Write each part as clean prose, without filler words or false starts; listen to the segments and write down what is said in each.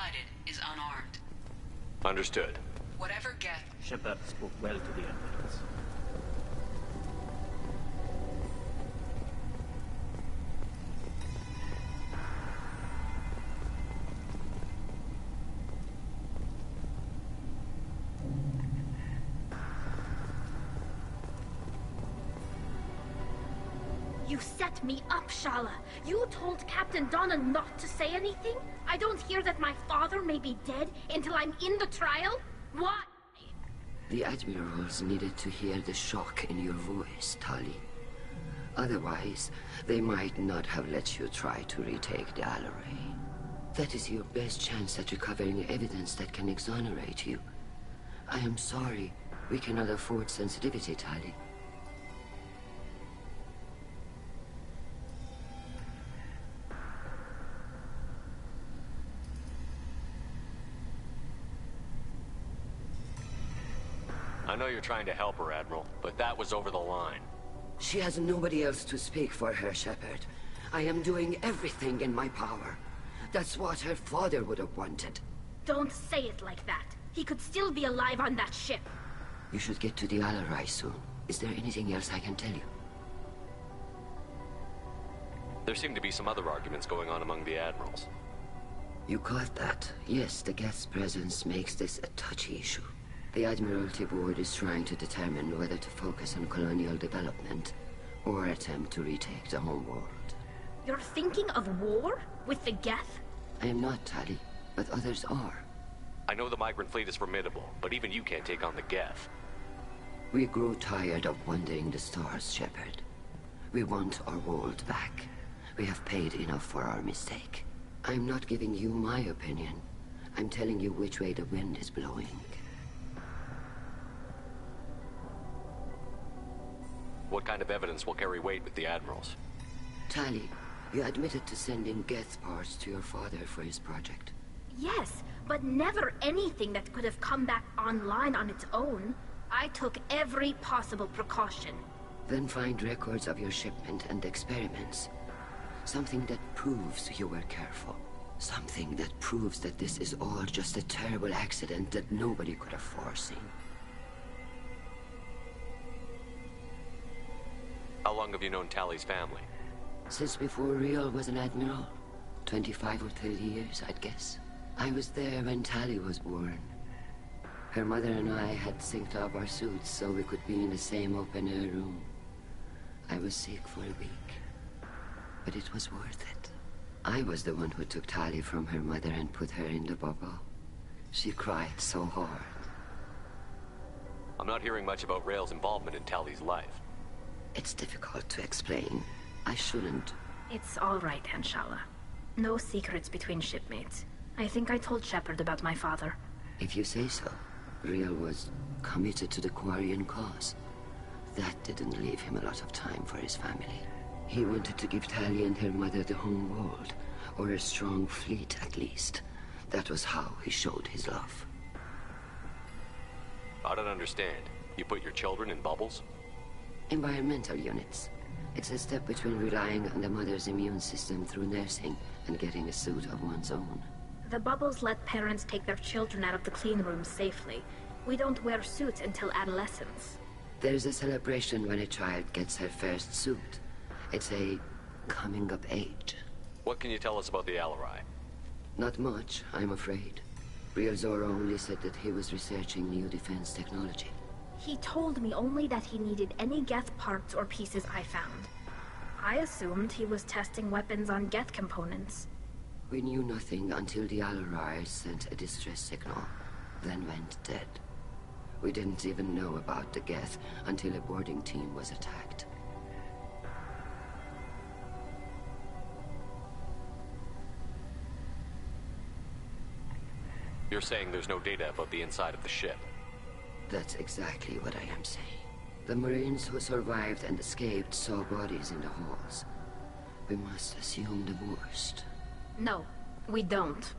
sighted is unarmed. Understood. Whatever Geth... Shepard spoke well to the Admirals. You set me up, Shala. You told Captain Donna not to say anything? I don't hear that my father may be dead until I'm in the trial? Why? The Admirals needed to hear the shock in your voice, Tali. Otherwise, they might not have let you try to retake the Alaray. That is your best chance at recovering evidence that can exonerate you. I am sorry. We cannot afford sensitivity, Tali. I know you're trying to help her, Admiral, but that was over the line. She has nobody else to speak for her, Shepard. I am doing everything in my power. That's what her father would have wanted. Don't say it like that. He could still be alive on that ship. You should get to the Alarai soon. Is there anything else I can tell you? There seem to be some other arguments going on among the Admirals. You caught that? Yes, the Geth's presence makes this a touchy issue. The Admiralty Board is trying to determine whether to focus on colonial development or attempt to retake the home world. You're thinking of war? With the Geth? I am not, Tali, but others are. I know the migrant fleet is formidable, but even you can't take on the Geth. We grow tired of wandering the stars, Shepard. We want our world back. We have paid enough for our mistake. I'm not giving you my opinion. I'm telling you which way the wind is blowing. What kind of evidence will carry weight with the Admirals? Tali, you admitted to sending Geth parts to your father for his project. Yes, but never anything that could have come back online on its own. I took every possible precaution. Then find records of your shipment and experiments. Something that proves you were careful. Something that proves that this is all just a terrible accident that nobody could have foreseen. How long have you known Tali's family? Since before Riel was an admiral. 25 or 30 years, I'd guess. I was there when Tali was born. Her mother and I had synced up our suits so we could be in the same open-air room. I was sick for a week, but it was worth it. I was the one who took Tali from her mother and put her in the bubble. She cried so hard. I'm not hearing much about Rael's involvement in Tali's life. It's difficult to explain. I shouldn't. It's all right, Anshala. No secrets between shipmates. I think I told Shepard about my father. If you say so. Riel was committed to the Quarian cause. That didn't leave him a lot of time for his family. He wanted to give Tali and her mother the home world, or a strong fleet at least. That was how he showed his love. I don't understand. You put your children in bubbles? Environmental units. It's a step between relying on the mother's immune system through nursing and getting a suit of one's own. The bubbles let parents take their children out of the clean rooms safely. We don't wear suits until adolescence. There's a celebration when a child gets her first suit. It's a coming of age. What can you tell us about the Alarai? Not much, I'm afraid. Riel Zoro only said that he was researching new defense technology. He told me only that he needed any Geth parts or pieces I found. I assumed he was testing weapons on Geth components. We knew nothing until the Alarai sent a distress signal, then went dead. We didn't even know about the Geth until a boarding team was attacked. You're saying there's no data about the inside of the ship? That's exactly what I am saying. The Marines who survived and escaped saw bodies in the halls. We must assume the worst. No, we don't.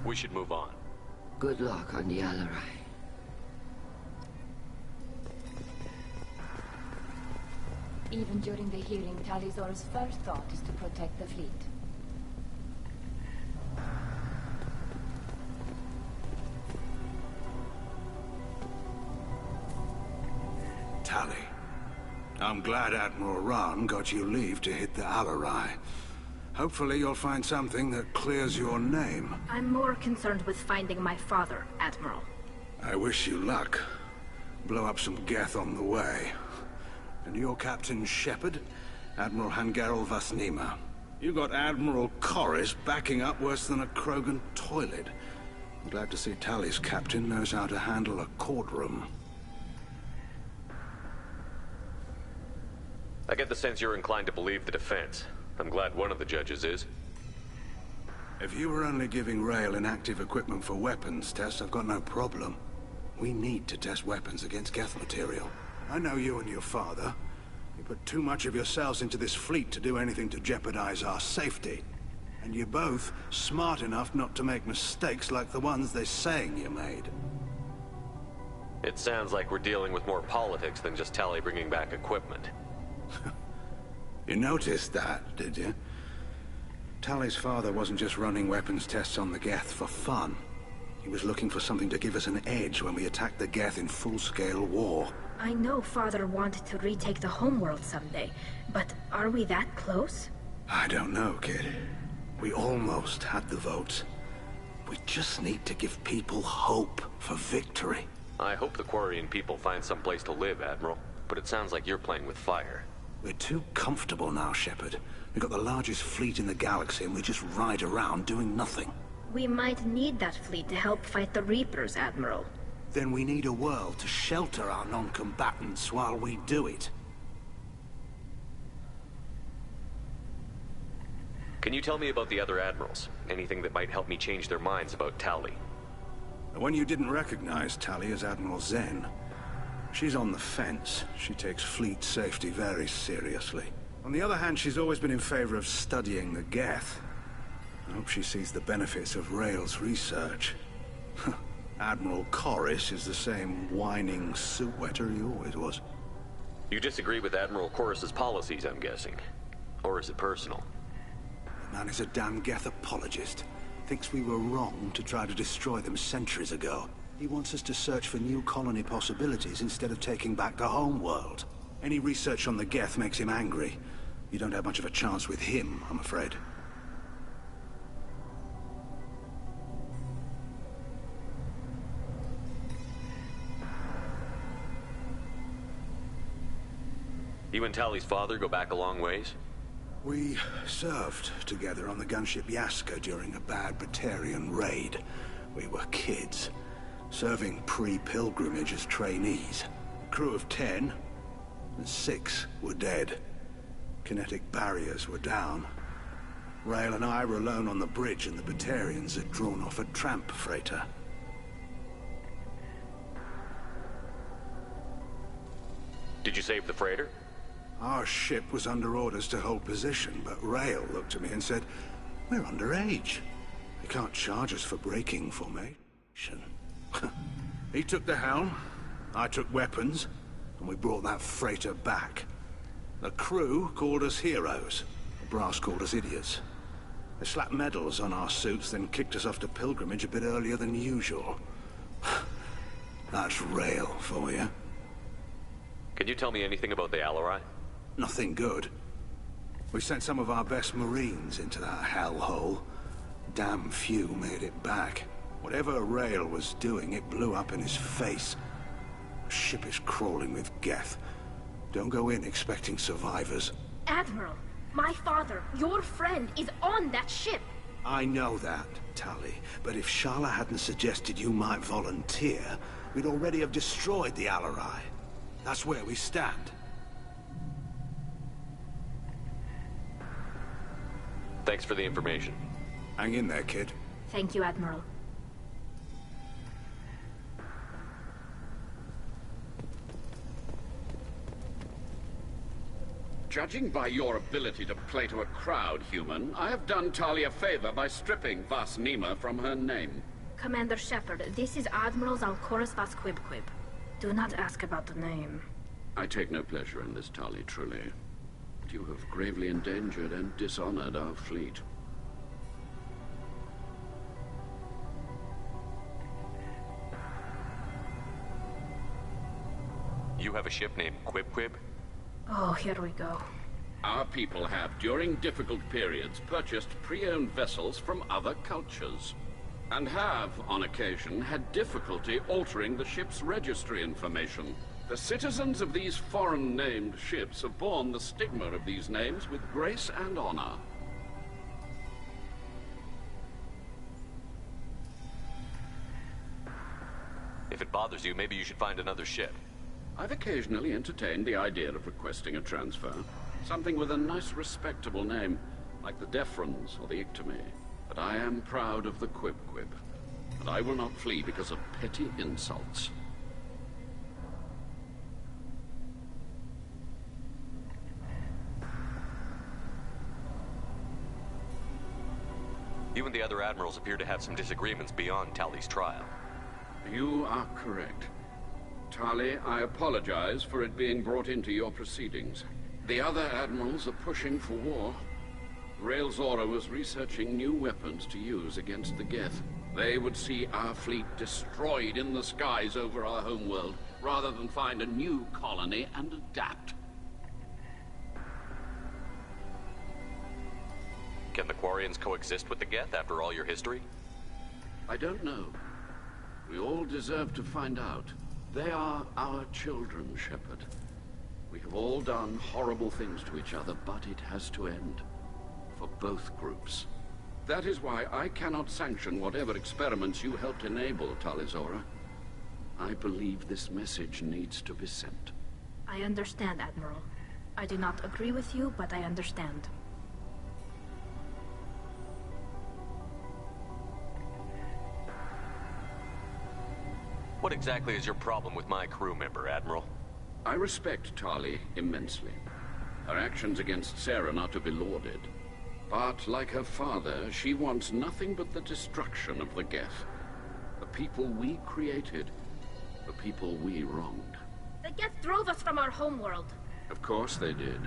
We should move on. Good luck on the Alarai. Even during the healing, Tali'Zorah's first thought is to protect the fleet. Tali, I'm glad Admiral Rahn got you leave to hit the Alarai. Hopefully you'll find something that clears your name. I'm more concerned with finding my father, Admiral. I wish you luck. Blow up some Geth on the way. And your Captain Shepard, Admiral Hangarel Vasnima. You got Admiral Corris backing up worse than a Krogan toilet. I'm glad to see Tali's captain knows how to handle a courtroom. I get the sense you're inclined to believe the defense. I'm glad one of the judges is. If you were only giving Rail inactive equipment for weapons tests, I've got no problem. We need to test weapons against Geth material. I know you and your father. You put too much of yourselves into this fleet to do anything to jeopardize our safety. And you're both smart enough not to make mistakes like the ones they're saying you made. It sounds like we're dealing with more politics than just Tali bringing back equipment. You noticed that, did you? Tali's father wasn't just running weapons tests on the Geth for fun. He was looking for something to give us an edge when we attacked the Geth in full-scale war. I know Father wanted to retake the homeworld someday, but are we that close? I don't know, kid. We almost had the votes. We just need to give people hope for victory. I hope the Quarian people find some place to live, Admiral. But it sounds like you're playing with fire. We're too comfortable now, Shepard. We've got the largest fleet in the galaxy and we just ride around doing nothing. We might need that fleet to help fight the Reapers, Admiral. Then we need a world to shelter our non-combatants while we do it. Can you tell me about the other admirals? Anything that might help me change their minds about Tali? The one you didn't recognize, Tali, is Admiral Zen. She's on the fence. She takes fleet safety very seriously. On the other hand, she's always been in favor of studying the Geth. I hope she sees the benefits of Rail's research. Admiral Corris is the same whining suit-wetter he always was. You disagree with Admiral Corris's policies, I'm guessing. Or is it personal? The man is a damn Geth apologist. Thinks we were wrong to try to destroy them centuries ago. He wants us to search for new colony possibilities instead of taking back the homeworld. Any research on the Geth makes him angry. You don't have much of a chance with him, I'm afraid. You and Tali's father go back a long ways? We served together on the gunship Yaska during a bad Batarian raid. We were kids, serving pre-pilgrimage as trainees. Crew of 10, and 6 were dead. Kinetic barriers were down. Rail and I were alone on the bridge, and the Batarians had drawn off a tramp freighter. Did you save the freighter? Our ship was under orders to hold position, but Rail looked at me and said, "We're underage. They can't charge us for breaking formation." He took the helm, I took weapons, and we brought that freighter back. The crew called us heroes. The brass called us idiots. They slapped medals on our suits, then kicked us off to pilgrimage a bit earlier than usual. That's Rail for you. Can you tell me anything about the Alarai? Nothing good. We sent some of our best Marines into that hellhole. Damn few made it back. Whatever Rail was doing, it blew up in his face. The ship is crawling with Geth. Don't go in expecting survivors. Admiral, my father, your friend, is on that ship. I know that, Tali, but if Shala hadn't suggested you might volunteer, we'd already have destroyed the Alarai. That's where we stand. Thanks for the information. Hang in there, kid. Thank you, Admiral. Judging by your ability to play to a crowd, human, I have done Tali a favor by stripping Vas Nima from her name. Commander Shepard, this is Admiral Zalkoris Vas Quibquib. Do not ask about the name. I take no pleasure in this, Tali, truly. But you have gravely endangered and dishonored our fleet. You have a ship named Quib? Oh, here we go. Our people have, during difficult periods, purchased pre-owned vessels from other cultures, and have, on occasion, had difficulty altering the ship's registry information. The citizens of these foreign-named ships have borne the stigma of these names with grace and honor. If it bothers you, maybe you should find another ship. I've occasionally entertained the idea of requesting a transfer. Something with a nice, respectable name, like the Defrons or the Ictomy. But I am proud of the Quib, and I will not flee because of petty insults. You and the other admirals appear to have some disagreements beyond Tali's trial. You are correct. Tali, I apologize for it being brought into your proceedings. The other admirals are pushing for war. Rael Zora was researching new weapons to use against the Geth. They would see our fleet destroyed in the skies over our homeworld, rather than find a new colony and adapt. Can the Quarians coexist with the Geth after all your history? I don't know. We all deserve to find out. They are our children, Shepard. We have all done horrible things to each other, but it has to end. For both groups. That is why I cannot sanction whatever experiments you helped enable, Tali Zora. I believe this message needs to be sent. I understand, Admiral. I do not agree with you, but I understand. What exactly is your problem with my crew member, Admiral? I respect Tali immensely. Her actions against Saren are to be lauded. But, like her father, she wants nothing but the destruction of the Geth. The people we created. The people we wronged. The Geth drove us from our homeworld. Of course they did.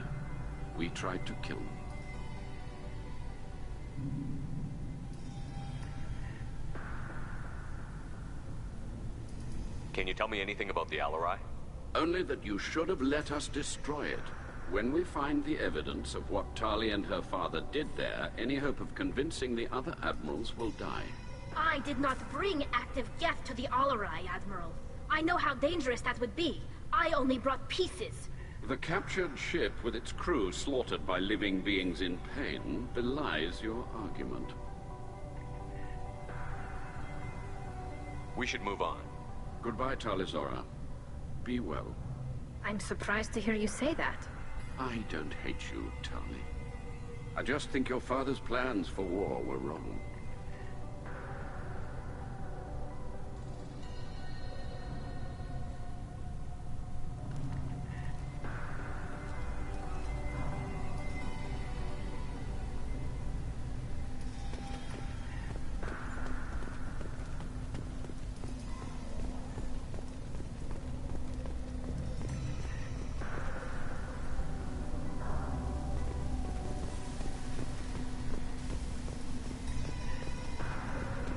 We tried to kill them. Can you tell me anything about the Alarai? Only that you should have let us destroy it. When we find the evidence of what Tali and her father did there, any hope of convincing the other admirals will die. I did not bring active Geth to the Alarai, Admiral. I know how dangerous that would be. I only brought pieces. The captured ship with its crew slaughtered by living beings in pain belies your argument. We should move on. Goodbye, Tali Zora. Be well. I'm surprised to hear you say that. I don't hate you, Tali. I just think your father's plans for war were wrong.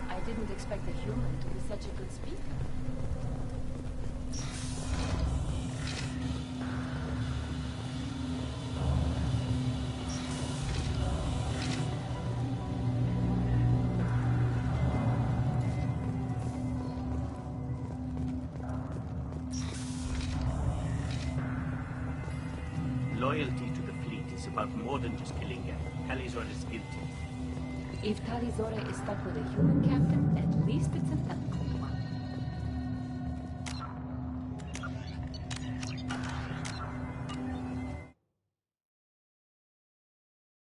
I didn't expect a human to be such a good speaker. Loyalty to the fleet is about more than just killing Geth. Tali Zora is guilty. If Tali Zora is stuck with a human